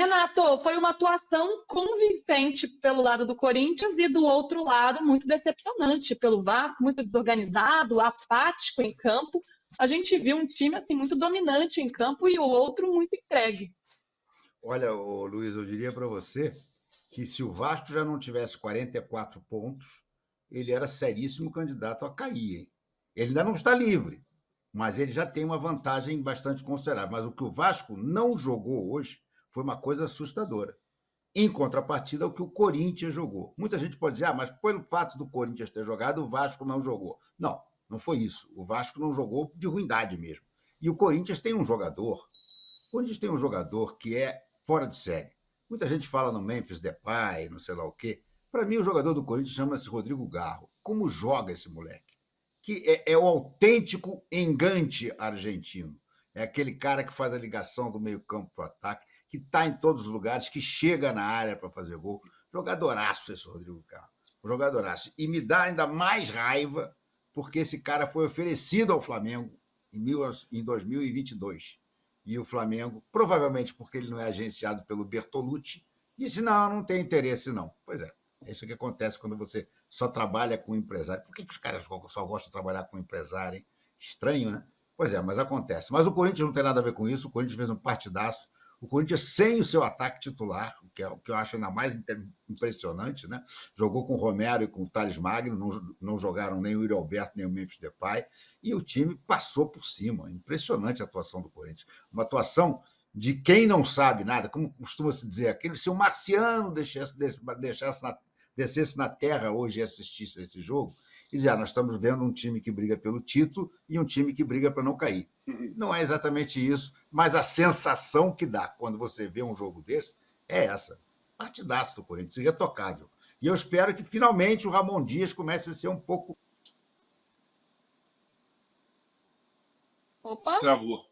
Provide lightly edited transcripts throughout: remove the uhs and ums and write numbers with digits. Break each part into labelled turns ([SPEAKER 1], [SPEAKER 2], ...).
[SPEAKER 1] Renato, foi uma atuação convincente pelo lado do Corinthians e do outro lado muito decepcionante pelo Vasco, muito desorganizado, apático em campo. A gente viu um time assim muito dominante em campo e o outro muito entregue.
[SPEAKER 2] Olha, ô, Luiz, eu diria para você que se o Vasco já não tivesse 44 pontos, ele era seríssimo candidato a cair. Hein? Ele ainda não está livre, mas ele já tem uma vantagem bastante considerável. Mas o que o Vasco não jogou hoje foi uma coisa assustadora. Em contrapartida ao que o Corinthians jogou. Muita gente pode dizer, mas pelo fato do Corinthians ter jogado, o Vasco não jogou. Não, não foi isso. O Vasco não jogou de ruindade mesmo. E o Corinthians tem um jogador. O Corinthians tem um jogador que é fora de série. Muita gente fala no Memphis Depay, não sei lá o quê. Para mim, o jogador do Corinthians chama-se Rodrigo Garro. Como joga esse moleque? Que é o autêntico engante argentino. É aquele cara que faz a ligação do meio-campo para o ataque, que está em todos os lugares, que chega na área para fazer gol. Jogadoraço esse Rodrigo Garro. Jogadoraço. E me dá ainda mais raiva porque esse cara foi oferecido ao Flamengo em 2022. E o Flamengo, provavelmente porque ele não é agenciado pelo Bertolucci, disse, não tem interesse não. Pois é isso que acontece quando você só trabalha com empresário. Por que os caras só gostam de trabalhar com empresário, hein? Estranho, né? Pois é, mas acontece. Mas o Corinthians não tem nada a ver com isso, o Corinthians fez um partidaço, o Corinthians sem o seu ataque titular, o que eu acho ainda mais impressionante, né? Jogou com o Romero e com o Thales Magno, não jogaram nem o Yuri Alberto, nem o Memphis Depay, e o time passou por cima. Impressionante a atuação do Corinthians. Uma atuação de quem não sabe nada, como costuma-se dizer, se o marciano descesse na Terra hoje e assistisse a esse jogo, e dizer, nós estamos vendo um time que briga pelo título e um time que briga para não cair. Não é exatamente isso, mas a sensação que dá quando você vê um jogo desse é essa. Partidaço do Corinthians, irretocável. E eu espero que finalmente o Ramon Dias comece a ser um pouco...
[SPEAKER 1] Opa!
[SPEAKER 3] Travou.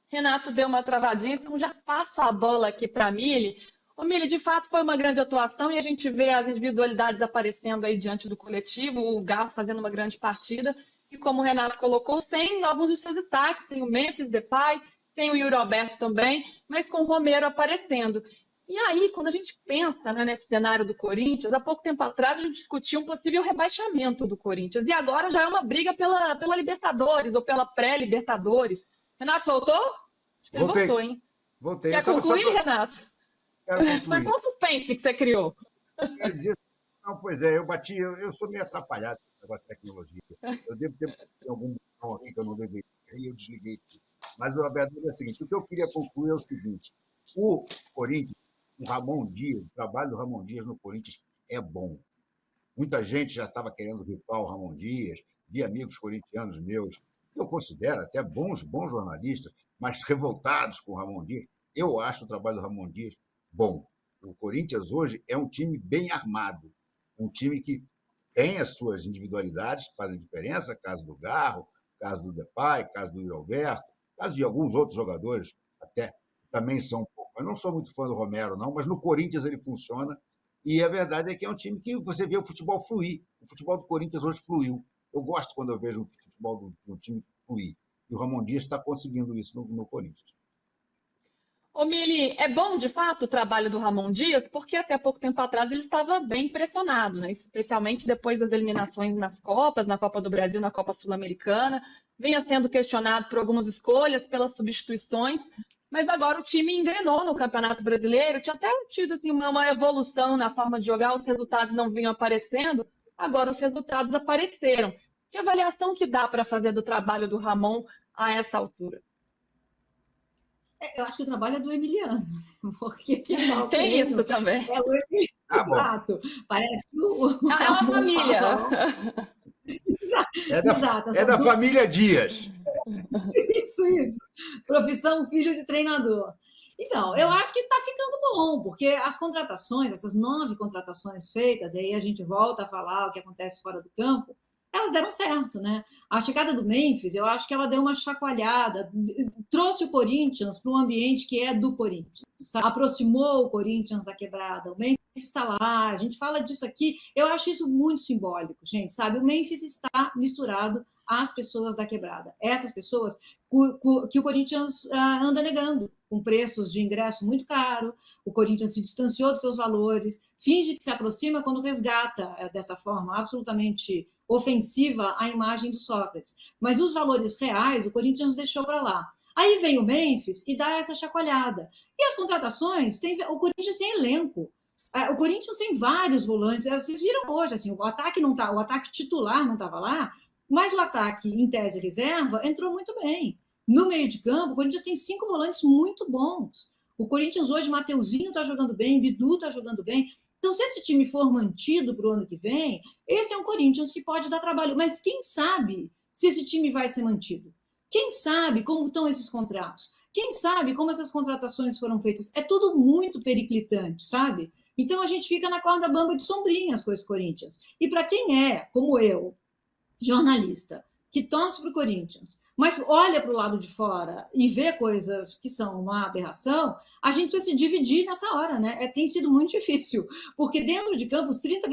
[SPEAKER 1] Renato deu uma travadinha, então já passo a bola aqui para a Mili. Ô, Mili, de fato foi uma grande atuação e a gente vê as individualidades aparecendo aí diante do coletivo, o Garro fazendo uma grande partida e como o Renato colocou, sem alguns dos seus destaques, sem o Memphis Depay, sem o Yuri Alberto também, mas com o Romero aparecendo. E aí, quando a gente pensa, né, nesse cenário do Corinthians, há pouco tempo atrás a gente discutia um possível rebaixamento do Corinthians e agora já é uma briga pela Libertadores ou pela pré-Libertadores. Renato voltou? Acho que ele voltou, hein?
[SPEAKER 2] Voltei.
[SPEAKER 1] Quer concluir, Renato?
[SPEAKER 2] Quero concluir.
[SPEAKER 1] Foi só um suspense que você criou.
[SPEAKER 2] Não, pois é, eu sou meio atrapalhado com esse negócio de tecnologia. Eu devo ter algum botão aqui que eu não deveria, e eu desliguei tudo. Mas a verdade é a seguinte, o que eu queria concluir é o seguinte, o Corinthians, o Ramon Dias, o trabalho do Ramon Dias no Corinthians é bom. Muita gente já estava querendo ripar o Ramon Dias, vi amigos corintianos meus, eu considero até bons jornalistas, mas revoltados com o Ramon Dias. Eu acho o trabalho do Ramon Dias bom. O Corinthians hoje é um time bem armado, um time que tem as suas individualidades que fazem diferença, caso do Garro, caso do Depay, caso do Yuri Alberto, caso de alguns outros jogadores até também são um pouco. Eu não sou muito fã do Romero, não, mas no Corinthians ele funciona. E a verdade é que é um time que você vê o futebol fluir. O futebol do Corinthians hoje fluiu. Eu gosto quando eu vejo o futebol do time fluir. E o Ramon Dias está conseguindo isso no Corinthians.
[SPEAKER 1] Ô, Mili, é bom, de fato, o trabalho do Ramon Dias, porque até pouco tempo atrás ele estava bem pressionado, né? Especialmente depois das eliminações nas Copas, na Copa do Brasil, na Copa Sul-Americana. Vinha sendo questionado por algumas escolhas, pelas substituições, mas agora o time engrenou no Campeonato Brasileiro, tinha até tido assim, uma evolução na forma de jogar, os resultados não vinham aparecendo, agora os resultados apareceram. Que avaliação que dá para fazer do trabalho do Ramon a essa altura?
[SPEAKER 4] Eu acho que o trabalho é do Emiliano, porque
[SPEAKER 1] tem isso também.
[SPEAKER 4] É o Emiliano. Exato. Parece que
[SPEAKER 1] é uma família.
[SPEAKER 4] Exato.
[SPEAKER 2] É da família Dias.
[SPEAKER 4] Isso. Profissão filho de treinador. Então, eu acho que está ficando bom, porque as contratações, essas 9 contratações feitas, e aí a gente volta a falar o que acontece fora do campo, elas elas deram certo, né? A chegada do Memphis, eu acho que ela deu uma chacoalhada, trouxe o Corinthians para um ambiente que é do Corinthians, sabe? Aproximou o Corinthians da quebrada. O Memphis está lá, a gente fala disso aqui, eu acho isso muito simbólico, gente, sabe? O Memphis está misturado às pessoas da quebrada. Essas pessoas que o Corinthians anda negando, com preços de ingresso muito caro, o Corinthians se distanciou dos seus valores, finge que se aproxima quando resgata dessa forma absolutamente ofensiva a imagem do Sócrates. Mas os valores reais, o Corinthians deixou para lá. Aí vem o Memphis e dá essa chacoalhada. E as contratações, o Corinthians tem elenco. O Corinthians tem vários volantes. Vocês viram hoje, assim, o ataque titular não estava lá, mas o ataque, em tese reserva, entrou muito bem. No meio de campo, o Corinthians tem 5 volantes muito bons. O Corinthians hoje, Mateuzinho está jogando bem, Bidu está jogando bem. Então, se esse time for mantido para o ano que vem, esse é um Corinthians que pode dar trabalho. Mas quem sabe se esse time vai ser mantido? Quem sabe como estão esses contratos? Quem sabe como essas contratações foram feitas? É tudo muito periclitante, sabe? Então, a gente fica na corda bamba de sombrinhas com esse Corinthians. E para quem é, como eu, jornalista, que torce para o Corinthians, mas olha para o lado de fora e vê coisas que são uma aberração, a gente precisa se dividir nessa hora, né? Tem sido muito difícil, porque dentro de campo, os 30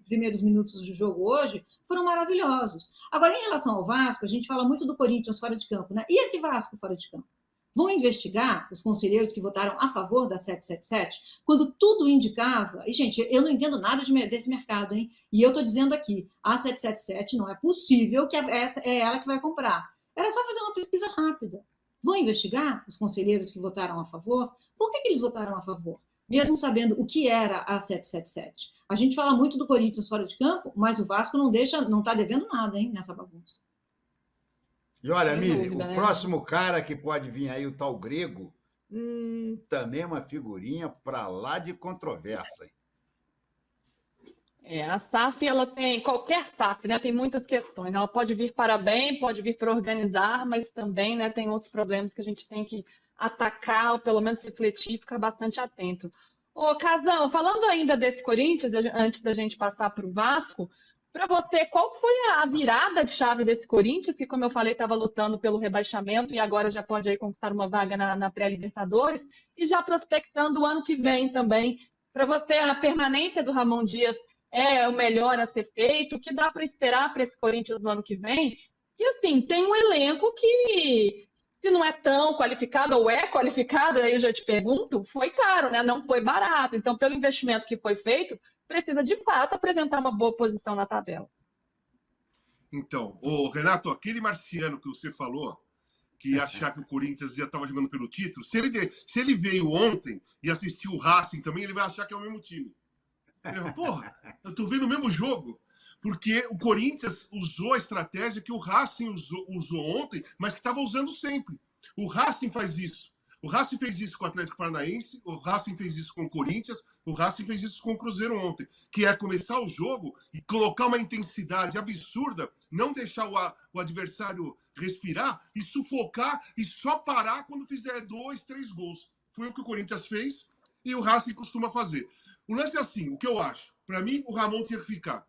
[SPEAKER 4] primeiros minutos do jogo hoje foram maravilhosos. Agora, em relação ao Vasco, a gente fala muito do Corinthians fora de campo, né? E esse Vasco fora de campo? Vão investigar os conselheiros que votaram a favor da 777, quando tudo indicava... E, gente, eu não entendo nada desse mercado, hein? E eu estou dizendo aqui, a 777 não é possível que é ela que vai comprar. Era só fazer uma pesquisa rápida. Vão investigar os conselheiros que votaram a favor? Por que eles votaram a favor? Mesmo sabendo o que era a 777. A gente fala muito do Corinthians fora de campo, mas o Vasco não está devendo nada, hein, nessa bagunça.
[SPEAKER 2] E olha, Mili, o próximo cara que pode vir aí, o tal Grego, também é uma figurinha para lá de controvérsia.
[SPEAKER 1] A SAF, ela tem, qualquer SAF, né, tem muitas questões. Ela pode vir para bem, pode vir para organizar, mas também, né, tem outros problemas que a gente tem que atacar, ou pelo menos refletir e ficar bastante atento. Ô, Casão, falando ainda desse Corinthians, antes da gente passar para o Vasco, para você, qual foi a virada de chave desse Corinthians, que, como eu falei, estava lutando pelo rebaixamento e agora já pode aí conquistar uma vaga na pré-Libertadores e já prospectando o ano que vem também? Para você, a permanência do Ramon Dias é o melhor a ser feito? O que dá para esperar para esse Corinthians no ano que vem? E, assim, tem um elenco que, se não é tão qualificado ou é qualificado, aí eu já te pergunto, foi caro, né? Não foi barato. Então, pelo investimento que foi feito, precisa, de fato, apresentar uma boa posição na tabela.
[SPEAKER 3] Então, Renato, aquele marciano que você falou, que ia achar que o Corinthians já estava jogando pelo título, se ele veio ontem e assistiu o Racing também, ele vai achar que é o mesmo time. Porra, eu tô vendo o mesmo jogo. Porque o Corinthians usou a estratégia que o Racing usou ontem, mas que estava usando sempre. O Racing faz isso. O Racing fez isso com o Atlético Paranaense, o Racing fez isso com o Corinthians, o Racing fez isso com o Cruzeiro ontem, que é começar o jogo e colocar uma intensidade absurda, não deixar o adversário respirar e sufocar e só parar quando fizer 2, 3 gols. Foi o que o Corinthians fez e o Racing costuma fazer. O lance é assim, o que eu acho? Para mim, o Ramon tinha que ficar,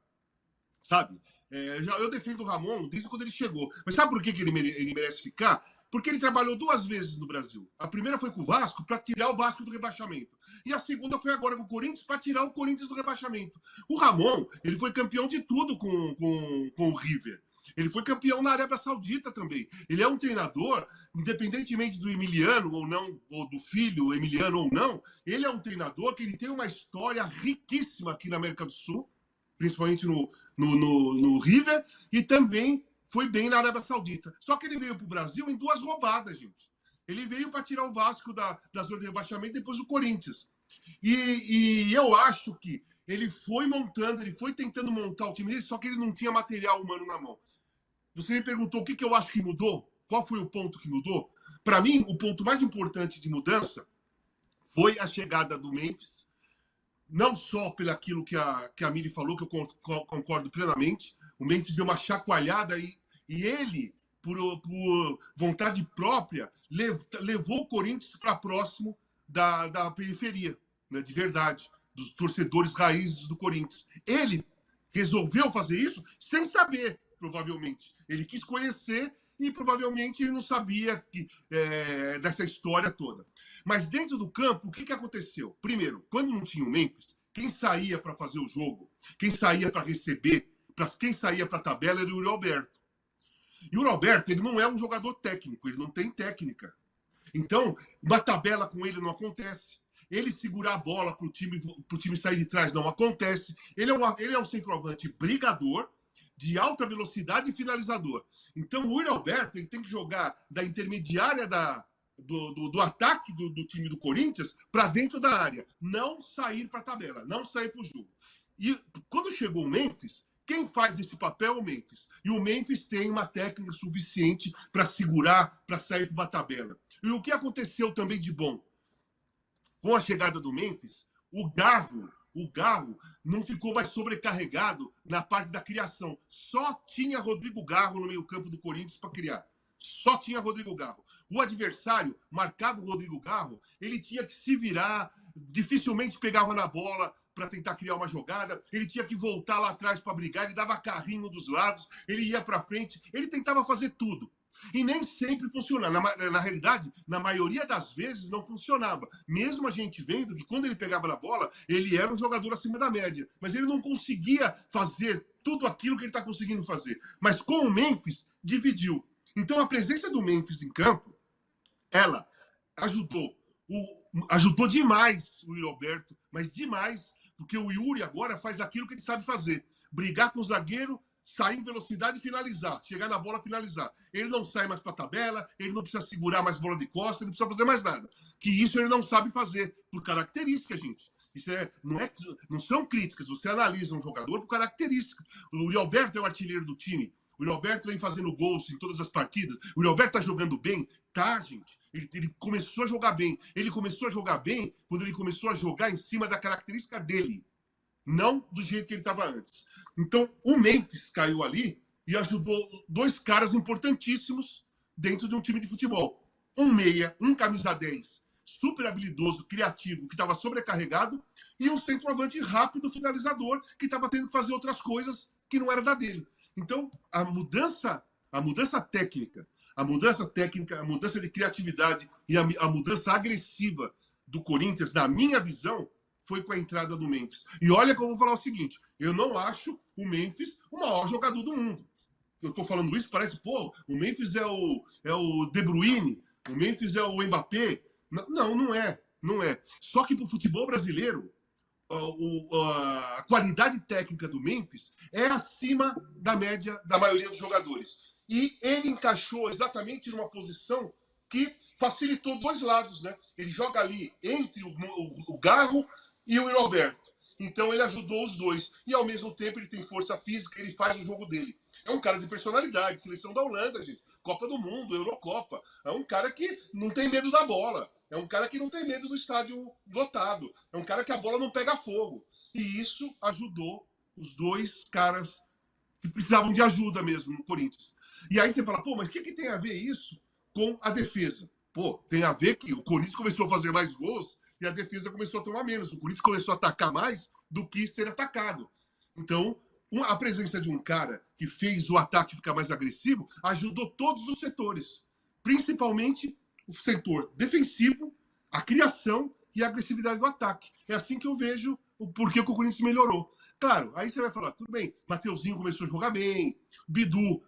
[SPEAKER 3] sabe? Eu defendo o Ramon desde quando ele chegou. Mas sabe por que ele merece ficar? Porque ele trabalhou 2 vezes no Brasil. A primeira foi com o Vasco, para tirar o Vasco do rebaixamento. E a segunda foi agora com o Corinthians, para tirar o Corinthians do rebaixamento. O Ramon, ele foi campeão de tudo com o River. Ele foi campeão na Arábia Saudita também. Ele é um treinador, independentemente do Emiliano ou não, ou do filho Emiliano ou não, ele é um treinador que ele tem uma história riquíssima aqui na América do Sul, principalmente no River, e também foi bem na Arábia Saudita. Só que ele veio para o Brasil em 2 roubadas, gente. Ele veio para tirar o Vasco da zona de rebaixamento e depois o Corinthians. E eu acho que ele foi montando, ele foi tentando montar o time dele, só que ele não tinha material humano na mão. Você me perguntou o que eu acho que mudou? Qual foi o ponto que mudou? Para mim, o ponto mais importante de mudança foi a chegada do Memphis, não só pelo aquilo que a Mili falou, que eu concordo plenamente. O Memphis deu uma chacoalhada e ele, por vontade própria, levou o Corinthians para próximo da periferia, né, de verdade, dos torcedores raízes do Corinthians. Ele resolveu fazer isso sem saber, provavelmente. Ele quis conhecer e provavelmente ele não sabia dessa história toda. Mas dentro do campo, o que aconteceu? Primeiro, quando não tinha o Memphis, quem saía para fazer o jogo, quem saía para receber, quem saía para a tabela era o Yuri Alberto. E o Yuri Alberto, ele não é um jogador técnico, ele não tem técnica. Então, uma tabela com ele não acontece. Ele segurar a bola para o time sair de trás não acontece. Ele é um centroavante brigador, de alta velocidade e finalizador. Então, o Yuri Alberto ele tem que jogar da intermediária do ataque do time do Corinthians para dentro da área. Não sair para a tabela, não sair para o jogo. E quando chegou o Memphis, quem faz esse papel é o Memphis. E o Memphis tem uma técnica suficiente para segurar, para sair para uma tabela. E o que aconteceu também de bom? Com a chegada do Memphis, o Garro não ficou mais sobrecarregado na parte da criação. Só tinha Rodrigo Garro no meio-campo do Corinthians para criar. Só tinha Rodrigo Garro. O adversário marcava o Rodrigo Garro, ele tinha que se virar, dificilmente pegava na bola para tentar criar uma jogada, ele tinha que voltar lá atrás para brigar, ele dava carrinho dos lados, ele ia para frente, ele tentava fazer tudo. E nem sempre funcionava. Na realidade, na maioria das vezes não funcionava. Mesmo a gente vendo que quando ele pegava na bola, ele era um jogador acima da média. Mas ele não conseguia fazer tudo aquilo que ele está conseguindo fazer. Mas com o Memphis, dividiu. Então a presença do Memphis em campo, ela ajudou demais o Yuri Alberto, mas demais, porque o Yuri agora faz aquilo que ele sabe fazer. Brigar com o zagueiro, sair em velocidade e finalizar. Chegar na bola e finalizar. Ele não sai mais para a tabela, ele não precisa segurar mais bola de costas, ele não precisa fazer mais nada. Que isso ele não sabe fazer, por característica, gente. Isso não são críticas, você analisa um jogador por característica. O Yuri Alberto é o artilheiro do time. O Yuri Alberto vem fazendo gols em todas as partidas. O Yuri Alberto tá jogando bem? Tá, gente. Ele começou a jogar bem. Ele começou a jogar bem quando ele começou a jogar em cima da característica dele. Não do jeito que ele estava antes. Então, o Memphis caiu ali e ajudou dois caras importantíssimos dentro de um time de futebol. Um meia, um camisa 10, super habilidoso, criativo, que estava sobrecarregado, e um centroavante rápido, finalizador, que estava tendo que fazer outras coisas que não era da dele. Então, a mudança técnica, a mudança de criatividade e a mudança agressiva do Corinthians, na minha visão, foi com a entrada do Memphis. E olha que eu vou falar o seguinte, eu não acho o Memphis o maior jogador do mundo. Eu tô falando isso, parece, pô, o Memphis é o De Bruyne, o Memphis é o Mbappé. Não é. Só que pro futebol brasileiro, a qualidade técnica do Memphis é acima da média da maioria dos jogadores. E ele encaixou exatamente numa posição que facilitou dois lados, né? Ele joga ali entre o Garro e o Yuri Alberto. Então ele ajudou os dois. E ao mesmo tempo ele tem força física, ele faz o jogo dele. É um cara de personalidade, seleção da Holanda, gente. Copa do Mundo, Eurocopa. É um cara que não tem medo da bola. É um cara que não tem medo do estádio lotado. É um cara que a bola não pega fogo. E isso ajudou os dois caras que precisavam de ajuda mesmo no Corinthians. E aí você fala, pô, mas o que tem a ver isso com a defesa? Pô, tem a ver que o Corinthians começou a fazer mais gols e a defesa começou a tomar menos. O Corinthians começou a atacar mais do que ser atacado. Então, a presença de um cara que fez o ataque ficar mais agressivo ajudou todos os setores, principalmente o setor defensivo, a criação e a agressividade do ataque. É assim que eu vejo o porquê que o Corinthians melhorou. Claro, aí você vai falar, tudo bem, Mateuzinho começou a jogar bem, Bidu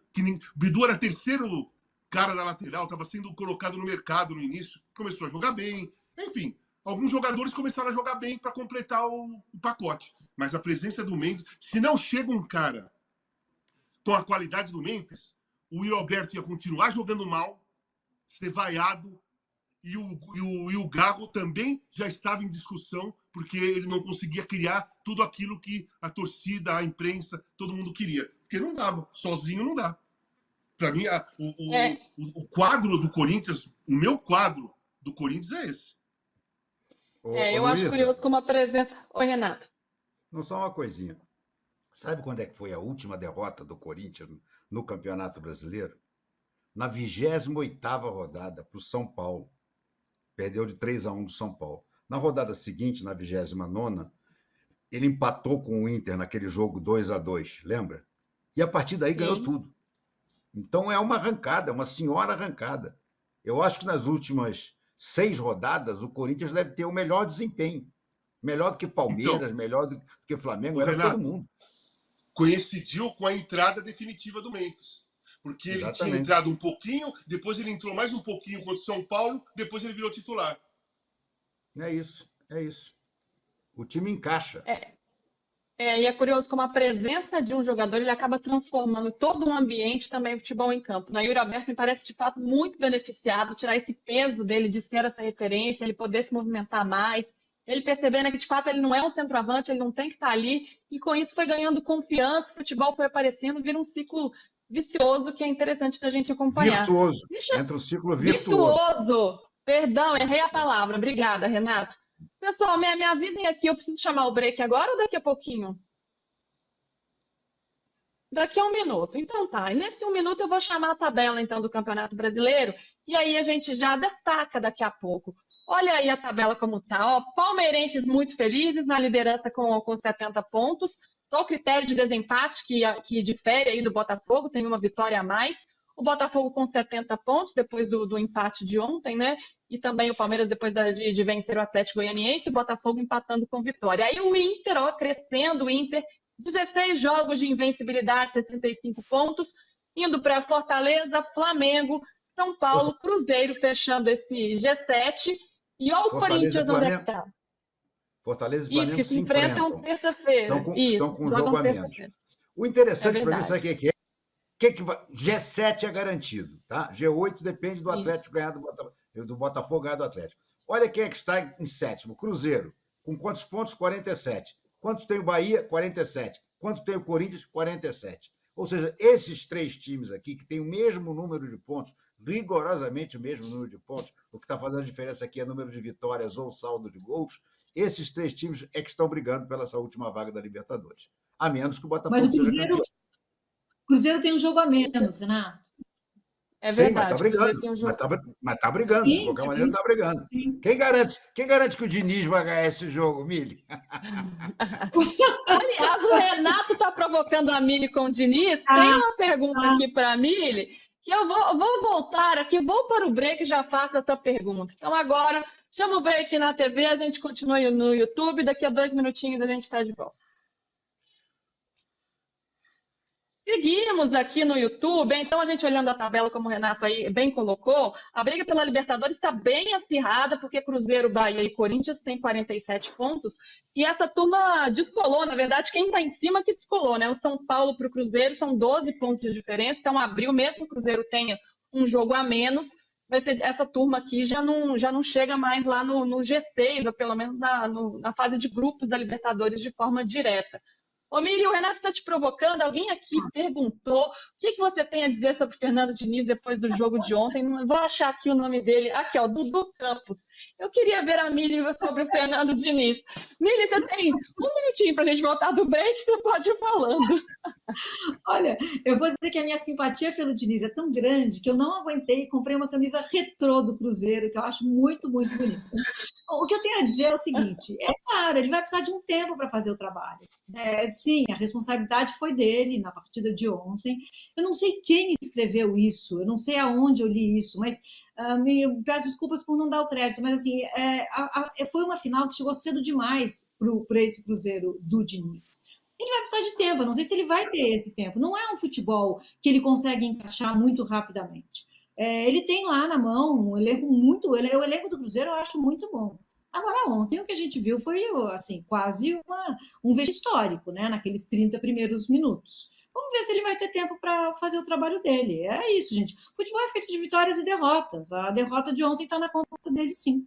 [SPEAKER 3] era terceiro cara da lateral, estava sendo colocado no mercado no início, começou a jogar bem. Enfim, alguns jogadores começaram a jogar bem para completar o pacote. Mas a presença do Memphis, se não chega um cara com a qualidade do Memphis, o Yuri Alberto ia continuar jogando mal, ser vaiado, e o Garro também já estava em discussão, porque ele não conseguia criar tudo aquilo que a torcida, a imprensa, todo mundo queria. Porque não dava, sozinho não dá. Para mim, o quadro do Corinthians, o meu quadro do Corinthians é esse.
[SPEAKER 1] Eu acho curioso como a presença... Oi, Renato.
[SPEAKER 2] Não, só uma coisinha. Sabe quando é que foi a última derrota do Corinthians no Campeonato Brasileiro? Na 28ª rodada, para o São Paulo. Perdeu de 3-1 do São Paulo. Na rodada seguinte, na 29ª, ele empatou com o Inter naquele jogo 2-2, lembra? E a partir daí ganhou
[SPEAKER 1] Sim.
[SPEAKER 2] tudo. Então é uma arrancada, uma senhora arrancada. Eu acho que nas últimas 6 rodadas o Corinthians deve ter o melhor desempenho. Melhor do que Palmeiras,
[SPEAKER 3] Então,
[SPEAKER 2] melhor do que Flamengo,
[SPEAKER 3] o
[SPEAKER 2] era todo
[SPEAKER 3] Renato
[SPEAKER 2] mundo.
[SPEAKER 3] coincidiu com a entrada definitiva do Memphis. Porque ele tinha
[SPEAKER 2] Exatamente.
[SPEAKER 3] entrado um pouquinho, depois ele entrou mais um pouquinho contra o São Paulo, depois ele virou titular.
[SPEAKER 2] É isso, é isso. O time encaixa.
[SPEAKER 1] E é curioso como a presença de um jogador ele acaba transformando todo um ambiente também o futebol em campo. Na Yuri Alberto me parece de fato muito beneficiado tirar esse peso dele de ser essa referência, ele poder se movimentar mais, ele percebendo que de fato ele não é um centroavante, ele não tem que estar ali, e com isso foi ganhando confiança, o futebol foi aparecendo, vira um ciclo vicioso que é interessante da gente acompanhar.
[SPEAKER 2] Virtuoso.
[SPEAKER 1] Deixa-
[SPEAKER 2] Entra o ciclo virtuoso.
[SPEAKER 1] Virtuoso! Perdão, errei a palavra. Obrigada, Renato. Pessoal, me avisem aqui, eu preciso chamar o break agora ou daqui a pouquinho? Daqui a 1 minuto. Então tá. E nesse 1 minuto eu vou chamar a tabela então do Campeonato Brasileiro e aí a gente já destaca daqui a pouco. Olha aí a tabela como tá. Ó, palmeirenses muito felizes na liderança com 70 pontos. Só o critério de desempate que difere aí do Botafogo, tem uma vitória a mais. O Botafogo com 70 pontos depois do empate de ontem, né? E também o Palmeiras depois de vencer o Atlético Goianiense, o Botafogo empatando com vitória. Aí o Inter, ó, crescendo o Inter, 16 jogos de invencibilidade, 65 pontos, indo para Fortaleza, Flamengo, São Paulo, Cruzeiro fechando esse G7. E olha o
[SPEAKER 2] Fortaleza e
[SPEAKER 1] Corinthians onde é que
[SPEAKER 2] Flamengo.
[SPEAKER 1] está.
[SPEAKER 2] Fortaleza e
[SPEAKER 1] Isso,
[SPEAKER 2] Flamengo
[SPEAKER 1] que
[SPEAKER 2] se
[SPEAKER 1] se enfrentam
[SPEAKER 2] enfrentam.
[SPEAKER 1] terça-feira.
[SPEAKER 2] Estão
[SPEAKER 1] Isso,
[SPEAKER 2] com um
[SPEAKER 1] jogam
[SPEAKER 2] jogo a menos.
[SPEAKER 1] terça-feira.
[SPEAKER 2] O
[SPEAKER 1] É
[SPEAKER 2] interessante para mim, sabe
[SPEAKER 1] verdade.
[SPEAKER 2] o que é? G7 é garantido, tá? G8 depende do
[SPEAKER 1] Isso.
[SPEAKER 2] Atlético ganhar do Botafogo ganhar do Atlético. Olha quem é que está em sétimo. Cruzeiro. Com quantos pontos? 47. Quantos tem o Bahia? 47. Quanto tem o Corinthians? 47. Ou seja, esses 3 times aqui, que têm o mesmo número de pontos, rigorosamente o mesmo número de pontos, o que está fazendo a diferença aqui é número de vitórias ou saldo de gols, esses 3 times é que estão brigando pela essa última vaga da Libertadores. A menos que o
[SPEAKER 4] Mas
[SPEAKER 2] Botafogo
[SPEAKER 4] o
[SPEAKER 2] seja campeão.
[SPEAKER 4] Cruzeiro tem um jogo a menos, Renato.
[SPEAKER 1] É
[SPEAKER 2] Sim, mas está
[SPEAKER 1] verdade. O Cruzeiro
[SPEAKER 2] brigando.
[SPEAKER 1] tem um
[SPEAKER 2] Mas
[SPEAKER 1] jogo.
[SPEAKER 2] tá brigando. De
[SPEAKER 4] Sim,
[SPEAKER 2] qualquer maneira, está brigando.
[SPEAKER 4] sim.
[SPEAKER 2] Quem garante que o Diniz vai ganhar esse jogo, Mili?
[SPEAKER 1] Aliás, o Renato está provocando a Mili com o Diniz. Tem uma pergunta aqui para a Mili, que eu vou voltar aqui, vou para o break e já faço essa pergunta. Então, agora, chama o break na TV, a gente continua no YouTube, daqui a 2 minutinhos a gente está de volta. Seguimos aqui no YouTube, então a gente olhando a tabela, como o Renato aí bem colocou, a briga pela Libertadores está bem acirrada, porque Cruzeiro, Bahia e Corinthians têm 47 pontos, e essa turma descolou, na verdade, quem está em cima que descolou, né? O São Paulo para o Cruzeiro são 12 pontos de diferença, então abril, mesmo que o Cruzeiro tenha um jogo a menos, vai ser, essa turma aqui já não chega mais lá no G6, ou pelo menos na fase de grupos da Libertadores de forma direta. Ô, Miri, o Renato está te provocando. Alguém aqui perguntou o que você tem a dizer sobre o Fernando Diniz depois do jogo de ontem. Vou achar aqui o nome dele. Aqui, ó, Dudu Campos. Eu queria ver a Miri sobre o Fernando Diniz. Miri, você tem 1 minutinho para a gente voltar do break, você pode ir falando.
[SPEAKER 4] Olha, eu vou dizer que a minha simpatia pelo Diniz é tão grande que eu não aguentei e comprei uma camisa retrô do Cruzeiro, que eu acho muito, muito bonita. O que eu tenho a dizer é o seguinte: é claro, ele vai precisar de um tempo para fazer o trabalho. Sim, a responsabilidade foi dele na partida de ontem. Eu não sei quem escreveu isso, eu não sei aonde eu li isso, mas eu peço desculpas por não dar o crédito, mas assim, foi uma final que chegou cedo demais para esse Cruzeiro do Diniz. Ele vai precisar de tempo, eu não sei se ele vai ter esse tempo. Não é um futebol que ele consegue encaixar muito rapidamente. Ele tem lá na mão um elenco muito. O elenco do Cruzeiro eu acho muito bom. Agora, ontem o que a gente viu foi assim, quase um vexame histórico, né? Naqueles 30 primeiros minutos. Vamos ver se ele vai ter tempo para fazer o trabalho dele. É isso, gente. Futebol é feito de vitórias e derrotas. A derrota de ontem está na conta dele, sim.